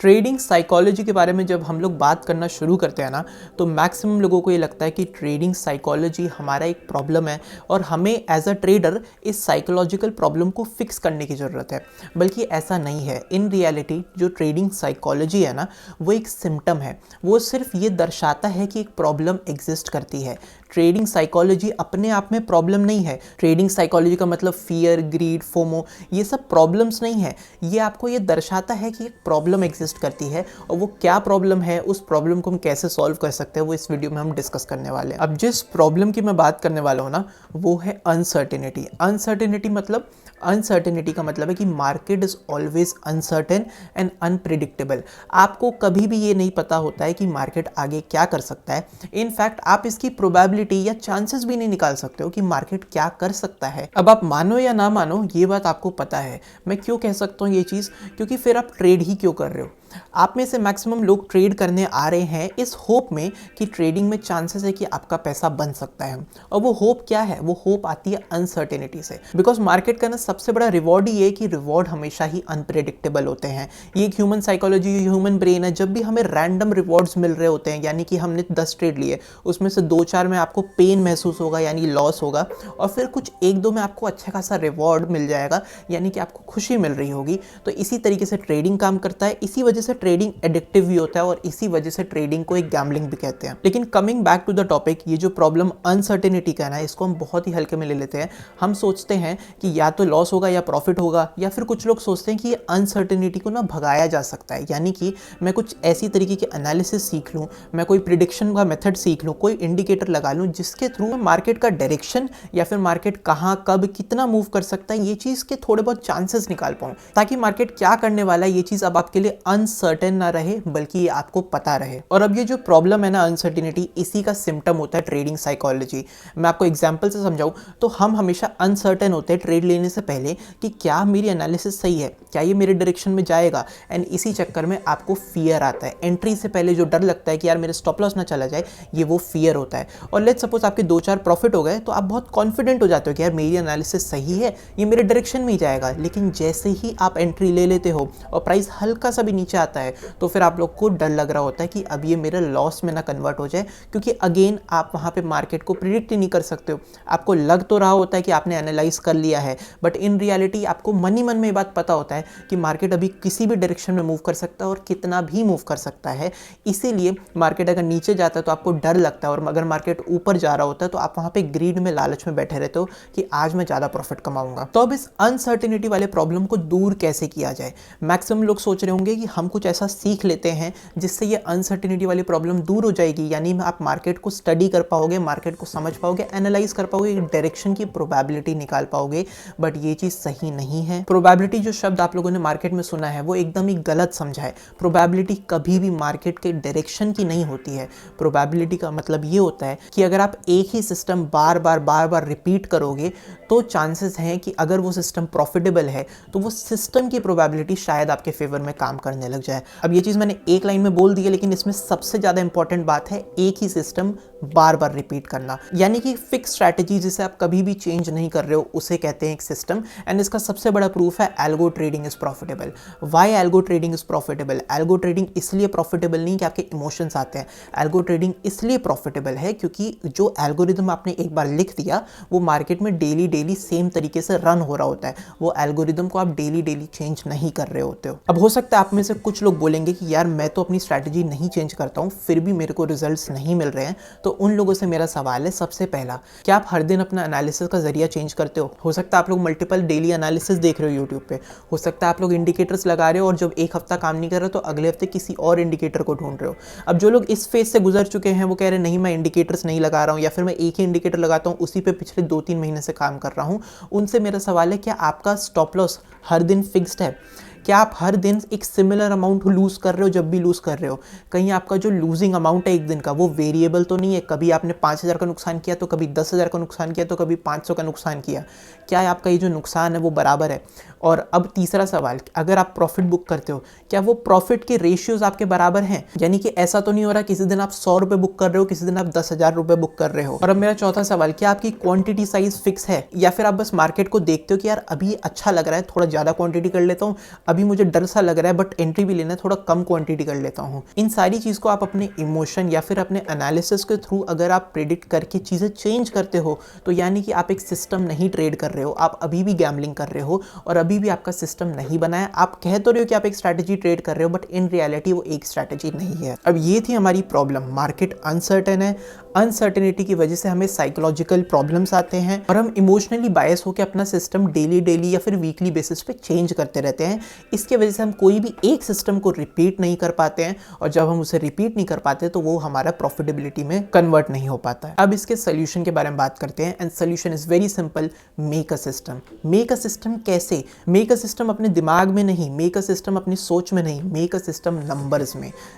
Trading psychology के बारे में जब हम लोग बात करना शुरू करते हैं ना, तो मैक्सिमम लोगों को ये लगता है कि ट्रेडिंग साइकोलॉजी हमारा एक प्रॉब्लम है और हमें एज अ ट्रेडर इस साइकोलॉजिकल प्रॉब्लम को फिक्स करने की ज़रूरत है। बल्कि ऐसा नहीं है। इन रियलिटी जो ट्रेडिंग साइकोलॉजी है ना, वो एक सिम्टम है। वो सिर्फ ये दर्शाता है कि एक प्रॉब्लम एग्जिस्ट करती है। ट्रेडिंग साइकोलॉजी अपने आप में प्रॉब्लम नहीं है। ट्रेडिंग साइकोलॉजी का मतलब फियर, ग्रीड, फोमो, ये सब प्रॉब्लम्स नहीं है। ये आपको ये दर्शाता है कि एक प्रॉब्लम एग्जिस्ट करती है और वो क्या प्रॉब्लम है, उस प्रॉब्लम को हम कैसे सॉल्व कर सकते हैं, वो इस वीडियो में हम डिस्कस करने वाले हैं। अब जिस प्रॉब्लम की मैं बात करने वाला हूँ ना, वो है अनसर्टेनिटी। अनसर्टेनिटी का मतलब है कि market is always uncertain and unpredictable. आपको कभी भी ये नहीं पता होता है कि मार्केट आगे क्या कर सकता है। इनफैक्ट आप इसकी प्रोबेबिलिटी या चांसेस भी नहीं निकाल सकते हो कि मार्केट क्या कर सकता है। अब आप मानो या ना मानो, ये बात आपको पता है। मैं क्यों कह सकता हूँ ये चीज़? क्योंकि फिर आप ट्रेड ही क्यों कर रहे हो? आप में से मैक्सिमम लोग ट्रेड करने आ रहे हैं इस होप में कि ट्रेडिंग में चांसेस है कि आपका पैसा बन सकता है। और वो होप क्या है? वो होप आती है अनसर्टेनिटी से। बिकॉज मार्केट का ना सबसे बड़ा रिवॉर्ड ही है कि रिवॉर्ड हमेशा ही अनप्रेडिक्टेबल होते हैं। ये एक ह्यूमन साइकोलॉजी, ह्यूमन ब्रेन है। जब भी हमें रैंडम रिवॉर्ड्स मिल रहे होते हैं, यानी कि हमने 10 ट्रेड लिए, उसमें से 2-4 में आपको पेन महसूस होगा, यानी लॉस होगा, और फिर कुछ 1-2 में आपको अच्छा खासा रिवॉर्ड मिल जाएगा, यानी कि आपको खुशी मिल रही होगी। तो इसी तरीके से ट्रेडिंग काम करता है। इसी वजह से ट्रेडिंग एडिक्टिव भी होता है और इसी वजह से ट्रेडिंग को एक गैम्बलिंग भी कहते हैं। लेकिन coming back to the topic, ये जो प्रॉब्लम अनसर्टेनिटी का है ना, इसको हम बहुत ही हल्के में ले लेते हैं। हम सोचते हैं कि या तो लॉस होगा या प्रॉफिट होगा, या फिर कुछ लोग सोचते हैं कि अनसर्टेनिटी को ना भगाया जा सकता है। यानी कि मैं कुछ ऐसी तरीके के एनालिसिस सीख लूँ, मैं कोई प्रिडिक्शन का मेथड सीख लूँ, कोई इंडिकेटर लगा लूँ जिसके थ्रू मैं मार्केट का डायरेक्शन या फिर मार्केट कहाँ, कब, कितना मूव कर सकता है, ये चीज़ के थोड़े बहुत चांसेस निकाल पाऊँ, ताकि मार्केट क्या करने वाला है ये चीज़ अब आपके लिए अनसर्टेन ना रहे, बल्कि ये आपको पता रहे। और अब ये जो प्रॉब्लम है ना, अनसर्टेनिटी, इसी का सिम्टम होता है ट्रेडिंग साइकोलॉजी। मैं आपको एग्जांपल से समझाऊं तो हम हमेशा अनसर्टेन होते हैं ट्रेड लेने से पहले कि क्या मेरी एनालिसिस सही है, क्या ये मेरे डायरेक्शन में जाएगा, एंड इसी चक्कर में आपको फियर आता है। एंट्री से पहले जो डर लगता है कि यार मेरे स्टॉप लॉस ना चला जाए, ये वो फियर होता है। और लेट्स सपोज आपके 2-4 प्रॉफिट हो गए, तो आप बहुत कॉन्फिडेंट हो जाते हो कि यार मेरी एनालिसिस सही है, ये मेरे डायरेक्शन में ही जाएगा। लेकिन जैसे ही आप एंट्री ले लेते हो और प्राइस हल्का सा भी नीचे आता है, तो फिर आप लोग को डर लग रहा होता है कि अब ये मेरे लॉस में ना कन्वर्ट हो जाए, क्योंकि अगेन आप वहाँ पे मार्केट को प्रिडिक्ट ही नहीं कर सकते हो। आपको लग तो रहा होता है कि आपने एनालाइज कर लिया है, बट इन रियलिटी आपको मन ही मन में ये बात पता होता है कि मार्केट अभी किसी भी डायरेक्शन में मूव कर सकता है और कितना भी मूव कर सकता है। इसीलिए मार्केट अगर नीचे जाता है तो आपको डर लगता है, और अगर मार्केट ऊपर जा रहा होता है तो आप वहाँ पे ग्रीड में, लालच में बैठे रहते हो कि आज मैं ज़्यादा प्रॉफिट कमाऊंगा। तो अब इस अनसर्टेनिटी वाले प्रॉब्लम को दूर कैसे किया जाए? मैक्सिमम लोग सोच रहे होंगे कि हम कुछ ऐसा सीख लेते हैं जिससे ये अनसर्टेनिटी वाली प्रॉब्लम दूर हो जाएगी, यानी आप मार्केट को स्टडी कर पाओगे, मार्केट को समझ पाओगे, एनालाइज कर पाओगे, डायरेक्शन की प्रोबेबिलिटी निकाल पाओगे। बट ये चीज़ सही नहीं है। प्रोबेबिलिटी जो शब्द आप लोगों ने मार्केट में सुना है, वो एकदम ही गलत समझा है। प्रोबेबिलिटी कभी भी मार्केट के डायरेक्शन की नहीं होती है। प्रोबेबिलिटी का मतलब ये होता है कि अगर आप एक ही सिस्टम बार बार रिपीट करोगे, तो चांसेस हैं कि अगर वो सिस्टम प्रॉफिटेबल है तो वो सिस्टम की प्रोबेबिलिटी शायद आपके फेवर में काम करने लग जाए। अब ये चीज़ मैंने एक लाइन में बोल दी है, लेकिन इसमें सबसे ज़्यादा इंपॉर्टेंट बात है एक ही सिस्टम बार बार रिपीट करना। यानी कि फिक्स स्ट्रैटेजी जिसे आप कभी भी चेंज नहीं कर रहे हो, उसे कहते हैं एक सिस्टम। एंड इसका सबसे बड़ा प्रूफ है algo trading is profitable. Why algo trading is profitable? Algo trading इसलिए प्रॉफिटेबल नहीं कि आपके इमोशंस आते हैं। एल्गो ट्रेडिंग इसलिए प्रॉफिटेबल है क्योंकि जो एल्गोरिदम आपने एक बार लिख दिया, वो मार्केट में डेली सेम तरीके से रन हो रहा होता है। वो एल्गोरिदम को आप डेली चेंज नहीं कर रहे होते हो। अब हो सकता है आप में से कुछ लोग बोलेंगे कि यार मैं तो अपनी स्ट्रैटेजी नहीं चेंज करता हूँ, फिर भी मेरे को रिजल्ट्स नहीं मिल रहे हैं। तो उन लोगों से मेरा सवाल है, सबसे पहला, क्या आप हर दिन अपना एनालिसिस का जरिया चेंज करते हो सकता है आप लोग मल्टीपल डेली एनालिसिस देख रहे हो यूट्यूब पे। हो सकता है आप लोग इंडिकेटर्स लगा रहे हो और जब एक हफ्ता काम नहीं कर रहे तो अगले हफ्ते किसी और इंडिकेटर को ढूंढ रहे हो। अब जो लोग इस फेज से गुजर चुके हैं, वो कह रहे हैं नहीं मैं इंडिकेटर्स नहीं लगा रहा हूँ, या फिर मैं एक ही इंडिकेटर लगाता हूँ, उसी पे पिछले 2-3 महीने से काम कर रहा हूँ। उनसे मेरा सवाल है, क्या आपका स्टॉप लॉस हर दिन फिक्स्ड है? क्या आप हर दिन एक सिमिलर अमाउंट लूज कर रहे हो जब भी लूज कर रहे हो? कहीं आपका जो लूजिंग अमाउंट है एक दिन का, वो वेरिएबल तो नहीं है? कभी आपने 5,000 का नुकसान किया तो कभी 10,000 का नुकसान किया तो कभी 500 का नुकसान किया। क्या आपका ये जो नुकसान है वो बराबर है? और अब तीसरा सवाल, अगर आप प्रॉफिट बुक करते हो, क्या वो प्रॉफिट के रेशियोज आपके बराबर हैं? यानी कि ऐसा तो नहीं हो रहा किसी दिन आप 100 रुपए बुक कर रहे हो, किसी दिन आप 10,000 रुपए बुक कर रहे हो। और अब मेरा चौथा सवाल, क्या आपकी क्वांटिटी साइज फिक्स है, या फिर आप बस मार्केट को देखते हो कि यार अभी अच्छा लग रहा है, थोड़ा ज़्यादा क्वांटिटी कर लेता हूँ, अभी मुझे डर सा लग रहा है बट एंट्री भी लेना है, थोड़ा कम क्वांटिटी कर लेता हूँ। इन सारी चीज़ को आप अपने इमोशन या फिर अपने एनालिसिस के थ्रू अगर आप प्रेडिक्ट करके चीज़ें चेंज करते हो तो यानी कि आप एक सिस्टम नहीं ट्रेड कर रहे हो, आप अभी भी गैम्बलिंग कर रहे हो और अभी भी आपका सिस्टम नहीं बना है। आप कह तो रहे हो कि आप एक स्ट्रैटेजी ट्रेड कर रहे हो बट इन रियलिटी वो एक स्ट्रैटेजी नहीं है। अब ये थी हमारी प्रॉब्लम, मार्केट अनसर्टेन है, अनसर्टेनिटी की वजह से हमें साइकोलॉजिकल प्रॉब्लम्स आते हैं और हम इमोशनली बायस होकर अपना सिस्टम डेली या फिर वीकली बेसिस पे चेंज करते रहते हैं। इसके वजह से हम कोई भी एक सिस्टम को रिपीट नहीं कर पाते हैं और जब हम उसे रिपीट नहीं कर पाते तो वो हमारा प्रॉफिटेबिलिटी में कन्वर्ट नहीं हो पाता है। अब इसके सोल्यूशन के बारे में बात करते हैं and solution is very simple, make a system. Make a system कैसे? मेक अ सिस्टम अपने दिमाग में नहीं, मेक अ सिस्टम अपनी सोच में नहीं, मेक अ सिस्टम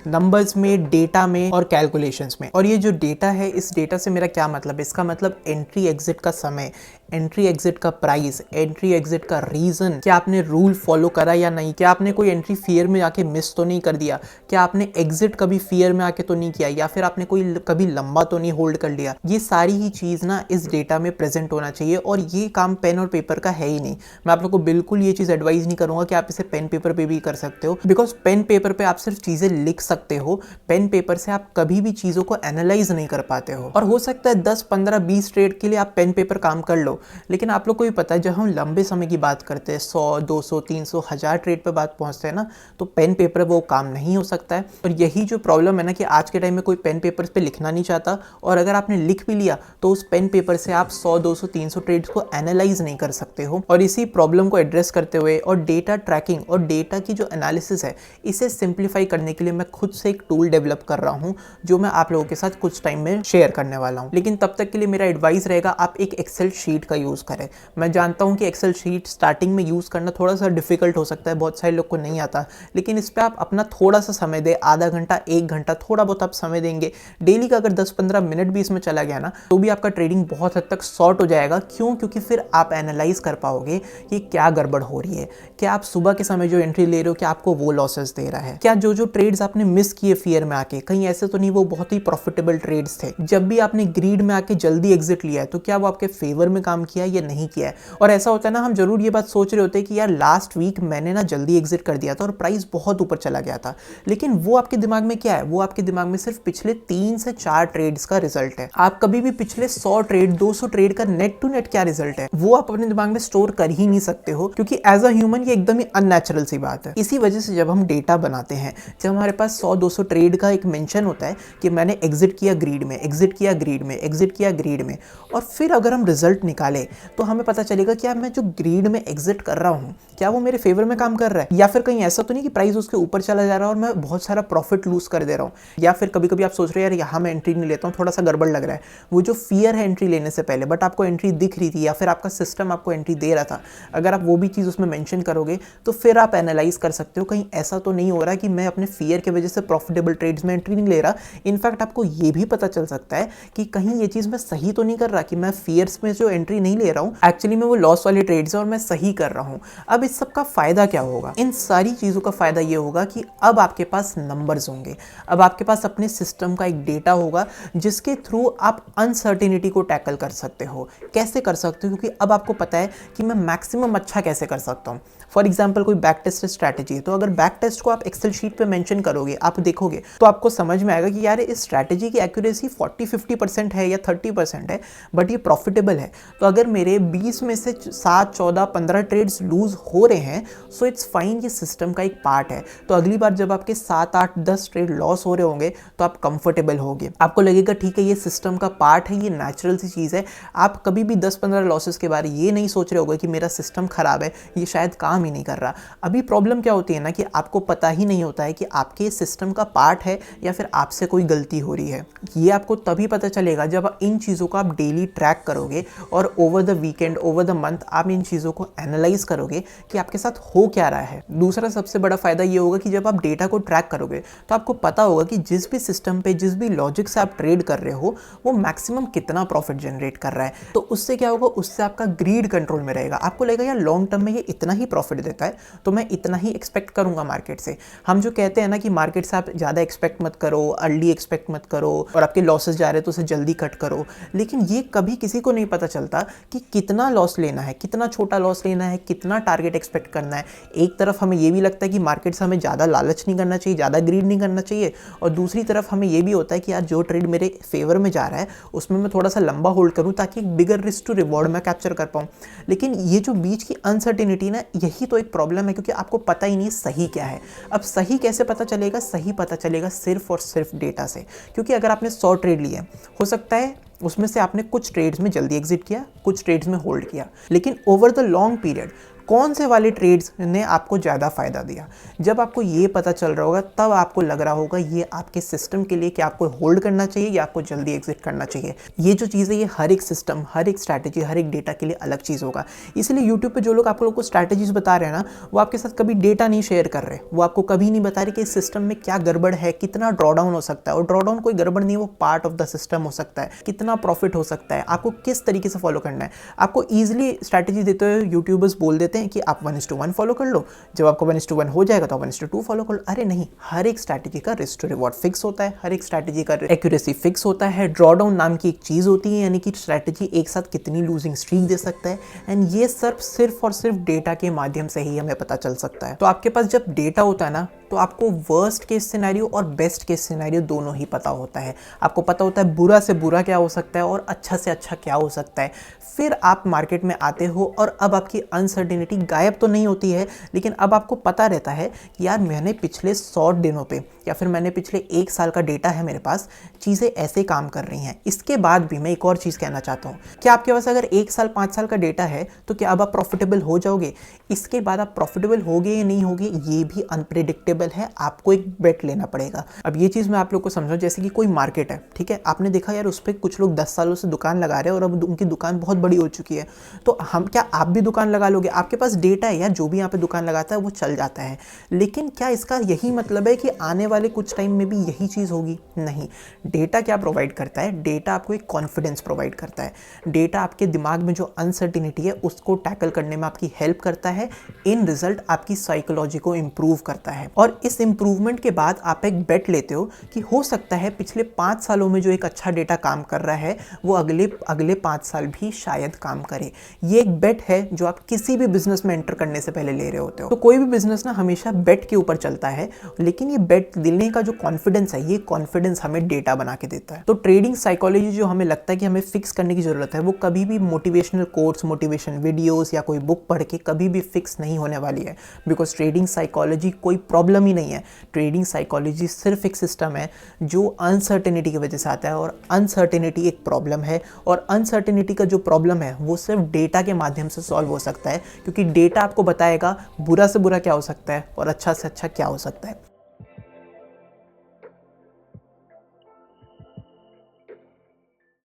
नंबर्स में, डेटा में और कैलकुलेशंस में। और ये जो डेटा है, इस डेटा से मेरा क्या मतलब है? इसका मतलब एंट्री एग्जिट का समय, एंट्री एग्जिट का प्राइस, एंट्री एग्जिट का रीजन, क्या आपने रूल फॉलो करा या नहीं, क्या आपने कोई एंट्री फियर में आके मिस तो नहीं कर दिया, क्या आपने एग्जिट कभी फियर में आके तो नहीं किया, या फिर आपने कोई कभी लंबा तो नहीं होल्ड कर लिया। ये सारी ही चीज़ ना इस डेटा में प्रेजेंट होना चाहिए और ये काम पेन और पेपर का है ही नहीं। मैं आप लोग को बिल्कुल ये चीज़ एडवाइस नहीं करूँगा कि आप इसे पेन पेपर पे भी कर सकते हो, बिकॉज पेन पेपर पे आप सिर्फ चीज़ें लिख सकते हो, पेन पेपर से आप कभी भी चीज़ों को एनालाइज नहीं कर पाते हो। और हो सकता है 10, 15, 20 ट्रेड के लिए आप पेन पेपर काम कर लो, लेकिन आप लोग को भी पता है जब हम लंबे समय की बात करते हैं, 100, 200, 300, 1000 ट्रेड पे बात पहुंचते हैं ना, तो पेन पेपर वो काम नहीं हो सकता है। और यही जो प्रॉब्लम है ना कि आज के टाइम में कोई पेन पेपर पे लिखना नहीं चाहता, और अगर आपने लिख भी लिया तो उस पेन पेपर से आप 100, 200, 300 ट्रेड्स को एनालाइज नहीं कर सकते हो। और इसी प्रॉब्लम को एड्रेस करते हुए और डेटा ट्रैकिंग और डेटा की जो एनालिसिस है, इसे सिंप्लीफाई करने के लिए मैं खुद से एक टूल डेवलप कर रहा हूँ जो मैं आप लोगों के साथ कुछ टाइम में शेयर करने वाला हूँ। लेकिन तब तक के लिए मेरा एडवाइस रहेगा आप एक एक्सेल शीट का यूज़ करें। मैं जानता हूँ कि एक्सेल शीट स्टार्टिंग में यूज़ करना थोड़ा सा डिफिकल्ट हो सकता है, बहुत सारे लोग को नहीं आता, लेकिन इस पर आप अपना थोड़ा सा समय दें, आधा घंटा, 1 घंटा, थोड़ा बहुत आप समय देंगे डेली का, अगर 10-15 मिनट भी इसमें चला गया ना तो भी आपका ट्रेडिंग बहुत हद तक सॉर्ट हो जाएगा। क्यों? क्योंकि फिर आप एनालाइज कर पाओगे कि क्या गड़बड़ हो रही है, क्या आप सुबह के समय जो एंट्री ले रहे हो क्या आपको वो लॉसेस दे रहा है, क्या जो ट्रेड्स आपने मिस किए फियर में आके, कहीं ऐसे तो नहीं वो बहुत ही प्रॉफिटेबल ट्रेड्स थे। जब भी आपने ग्रीड में आके जल्दी एग्जिट लिया है तो क्या वो आपके फेवर में काम किया या नहीं किया है। और ऐसा होता है ना, हम जरूर ये बात सोच रहे होते हैं कि यार लास्ट वीक मैंने ना जल्दी एग्जिट कर दिया था और प्राइस बहुत ऊपर चला गया था, लेकिन वो आपके दिमाग में क्या है? वो आपके दिमाग में सिर्फ पिछले 3 से 4 ट्रेड्स का रिजल्ट है। आप कभी भी पिछले 100 ट्रेड, 200 ट्रेड का नेट टू नेट क्या रिजल्ट है वो आप अपने दिमाग में स्टोर कर ही नहीं सकते हो, क्योंकि एज अ ह्यूमन ये एकदम ही अननेचुरल सी बात है। इसी वजह से जब हम डेटा बनाते हैं, जब हमारे पास 100-200 ट्रेड का एक मेंशन होता है कि मैंने एग्जिट किया ग्रीड में, एग्जिट किया ग्रीड में, एग्जिट किया ग्रीड में, और फिर अगर हम रिजल्ट निकाले तो हमें पता चलेगा कि मैं जो ग्रीड में एग्जिट कर रहा हूँ क्या वो मेरे फेवर में काम कर रहा है, या फिर कहीं ऐसा तो नहीं कि प्राइस उसके ऊपर चला जा रहा है और मैं बहुत सारा प्रॉफिट लूज कर दे रहा हूँ। या फिर कभी कभी आप सोच रहे हो यार यहाँ मैं एंट्री नहीं लेता हूँ, थोड़ा सा गड़बड़ लग रहा है, वो जो फियर है एंट्री लेने से पहले बट आपको एंट्री दिख रही थी या फिर आपका सिस्टम आपको एंट्री दे रहा था, अगर आप वो भी चीज़ उसमें मेंशन करोगे तो फिर आप एनालाइज कर सकते हो कहीं ऐसा तो नहीं हो रहा कि मैं अपने फियर की वजह से प्रॉफिटेबल ट्रेड्स में एंट्री नहीं ले रहा। इनफैक्ट आपको ये भी पता चल सकता है कि कहीं ये चीज़ मैं सही तो नहीं कर रहा कि मैं फियर्स में जो एंट्री नहीं ले रहा हूँ एक्चुअली में वो लॉस वाले ट्रेड्स है और मैं सही कर रहा हूँ। अब इस सब का फायदा क्या होगा? इन सारी चीज़ों का फायदा ये होगा कि अब आपके पास नंबर्स होंगे, अब आपके पास अपने सिस्टम का एक डेटा होगा जिसके थ्रू आप अनसर्टेनिटी को टैकल कर सकते हो। कैसे कर सकते हो? क्योंकि अब आपको पता है कि मैं मैक्सिमम अच्छा कैसे कर सकता हूँ। फॉर एग्जाम्पल कोई बैक टेस्ट स्ट्रैटेजी है, तो अगर बैक टेस्ट को आप एक्सेल शीट पे मेंशन करोगे, आप देखोगे तो आपको समझ में आएगा कि यार इस स्ट्रैटेजी की एक्यूरेसी 40-50% है या 30% है बट ये प्रॉफिटेबल है। तो अगर मेरे 20 में से 7, 14, 15 ट्रेड्स लूज हो रहे हैं सो इट्स फाइन, ये सिस्टम का एक पार्ट है। तो अगली बार जब आपके 7, 8, 10 ट्रेड लॉस हो रहे होंगे तो आप कंफर्टेबल होगे, आपको लगेगा ठीक है ये सिस्टम का पार्ट है, ये नेचुरल सी चीज़ है। आप कभी भी 10-15 लॉसेस के बारे ये नहीं सोच रहे होगे कि मेरा सिस्टम खराब है, ये शायद काम ही नहीं कर रहा। अभी प्रॉब्लम क्या होती है ना कि आपको पता ही नहीं होता है कि आपके सिस्टम का पार्ट है या फिर आपसे कोई गलती हो रही है। ये आपको तभी पता चलेगा जब इन चीज़ों को आप डेली ट्रैक करोगे और over the weekend, over the month आप इन चीज़ों को एनालाइज करोगे कि आपके साथ हो क्या रहा है। दूसरा सबसे बड़ा फायदा ये होगा कि जब आप डेटा को ट्रैक करोगे तो आपको पता होगा कि जिस भी सिस्टम पे, जिस भी लॉजिक से आप ट्रेड कर रहे हो वो मैक्सिमम कितना प्रॉफिट जनरेट कर रहा है। तो उससे क्या होगा? उससे आपका ग्रीड कंट्रोल में रहेगा। आपको लगेगा यार लॉन्ग टर्म में ये इतना ही प्रॉफिट देता है तो मैं इतना ही एक्सपेक्ट करूंगा मार्केट से। हम जो कहते हैं ना कि मार्केट से आप ज़्यादा एक्सपेक्ट मत करो, अर्ली एक्सपेक्ट मत करो और आपके लॉसेस जा रहे हैं तो उसे जल्दी कट करो, लेकिन ये कभी किसी को नहीं पता चलता कि कितना लॉस लेना है, कितना छोटा लॉस लेना है, कितना टारगेट एक्सपेक्ट करना है। एक तरफ हमें ये भी लगता है कि मार्केट से हमें ज़्यादा लालच नहीं करना चाहिए, ज़्यादा ग्रीड नहीं करना चाहिए, और दूसरी तरफ हमें ये भी होता है कि यार जो ट्रेड मेरे फेवर में जा रहा है उसमें मैं थोड़ा सा लंबा होल्ड करूँ ताकि एक बिगर रिस्क टू रिवॉर्ड मैं कैप्चर कर पाऊँ। लेकिन ये जो बीच की अनसर्टेनिटी ना, यही तो एक प्रॉब्लम है, क्योंकि आपको पता ही नहीं सही क्या है। अब सही कैसे पता चलेगा? सही पता चलेगा सिर्फ और सिर्फ डेटा से। क्योंकि अगर आपने 100 ट्रेड लिए, हो सकता है उसमें से आपने कुछ ट्रेड्स में जल्दी एग्जिट किया, कुछ ट्रेड्स में होल्ड किया, लेकिन ओवर द लॉन्ग पीरियड कौन से वाले ट्रेड्स ने आपको ज़्यादा फ़ायदा दिया? जब आपको ये पता चल रहा होगा तब आपको लग रहा होगा ये आपके सिस्टम के लिए कि आपको होल्ड करना चाहिए या आपको जल्दी एग्जिट करना चाहिए। ये जो चीज़ है ये हर एक सिस्टम, हर एक स्ट्रैटेजी, हर एक डेटा के लिए अलग चीज़ होगा। इसलिए यूट्यूब पे जो लोग आप लोगों को स्ट्रैटेजीज बता रहे हैं ना, वो आपके साथ कभी डेटा नहीं शेयर कर रहे, वो आपको कभी नहीं बता रहे कि इस सिस्टम में क्या गड़बड़ है, कितना ड्रॉडाउन हो सकता है। और ड्रॉडाउन कोई गड़बड़ नहीं है, वो पार्ट ऑफ द सिस्टम हो सकता है, कितना प्रॉफिट हो सकता है, आपको किस तरीके से फॉलो करना है। आपको ईजिली स्ट्रैटेजी देते हुए यूट्यूबर्स बोल देते हैं कि आप 1:1 फॉलो कर लो, जब आपको 1:1 हो जाएगा तो 1:2 फॉलो कर लो। अरे नहीं, हर एक स्ट्रैटेजी का रिस्क टू रिवॉर्ड फिक्स होता है, हर एक स्ट्रैटेजी का एक्यूरेसी फिक्स होता है। ड्रॉडाउन नाम की एक चीज़ होती है, यानी कि स्ट्रैटेजी एक साथ कितनी लूजिंग स्ट्रीक दे सकता है, एंड ये सिर्फ और सिर्फ डेटा के माध्यम से ही हमें पता चल सकता है। तो आपके पास जब डेटा होता है ना, तो आपको वर्स्ट केस सिनेरियो और बेस्ट केस सिनेरियो दोनों ही पता होता है। आपको पता होता है बुरा से बुरा क्या हो सकता है और अच्छा से अच्छा क्या हो सकता है। फिर आप मार्केट में आते हो और अब आपकी अनसर्टेनिटी गायब तो नहीं होती है, लेकिन अब आपको पता रहता है कि यार मैंने पिछले 100 दिनों पे या फिर मैंने पिछले 1 साल का डेटा है मेरे पास, चीज़ें ऐसे काम कर रही हैं। इसके बाद भी मैं एक और चीज़ कहना चाहता हूँ, क्या आपके पास अगर 1 साल 5 साल का डेटा है तो क्या अब आप प्रॉफिटेबल हो जाओगे? इसके बाद आप प्रॉफिटेबल होगे या नहीं होगे ये भी अनप्रेडिक्टेबल है, आपको एक बेट लेना पड़ेगा। अब ये चीज़ मैं आप लोग को समझाऊं, जैसे कि कोई मार्केट है, ठीक है, आपने देखा यार उस पर कुछ लोग 10 सालों से दुकान लगा रहे हैं और अब उनकी दुकान बहुत बड़ी हो चुकी है, तो क्या आप भी दुकान लगा लोगे? आपके पास डेटा है यार, जो भी यहाँ पे दुकान लगाता है वो चल जाता है, लेकिन क्या इसका यही मतलब है कि आने वाले कुछ टाइम में भी यही चीज़ होगी? नहीं। डेटा क्या प्रोवाइड करता है? डेटा आपको एक कॉन्फिडेंस प्रोवाइड करता है। डेटा आपके दिमाग में जो अनसर्टिनिटी है उसको टैकल करने में आपकी हेल्प करता है, इन रिजल्ट आपकी साइकोलॉजी को इम्प्रूव करता है, और इस इम्प्रूवमेंट के बाद आप एक बेट लेते हो कि हो सकता है पिछले 5 सालों में जो एक अच्छा डेटा काम कर रहा है वो अगले 5 साल भी शायद काम करे। ये एक बेट है जो आप किसी भी बिजनेस में एंटर करने से पहले ले रहे होते हो। तो कोई भी बिजनेस ना हमेशा बेट के ऊपर चलता है, लेकिन ये बेट लेने का जो कॉन्फिडेंस है, ये कॉन्फिडेंस हमें डेटा बना के देता है। तो ट्रेडिंग साइकोलॉजी जो हमें लगता है कि हमें फिक्स करने की जरूरत है, वो कभी भी मोटिवेशनल कोर्स, मोटिवेशन वीडियोस या कोई बुक पढ़ के कभी भी फिक्स नहीं होने वाली है, बिकॉज ट्रेडिंग साइकोलॉजी कोई प्रॉब्लम ही नहीं है। ट्रेडिंग साइकोलॉजी सिर्फ एक सिस्टम है जो अनसर्टेनिटी की वजह से आता है, और अनसर्टेनिटी एक प्रॉब्लम है, और अनसर्टेनिटी का जो प्रॉब्लम है वो सिर्फ डेटा के माध्यम से सॉल्व हो सकता है, क्योंकि डेटा आपको बताएगा बुरा से बुरा क्या हो सकता है और अच्छा से अच्छा क्या हो सकता है।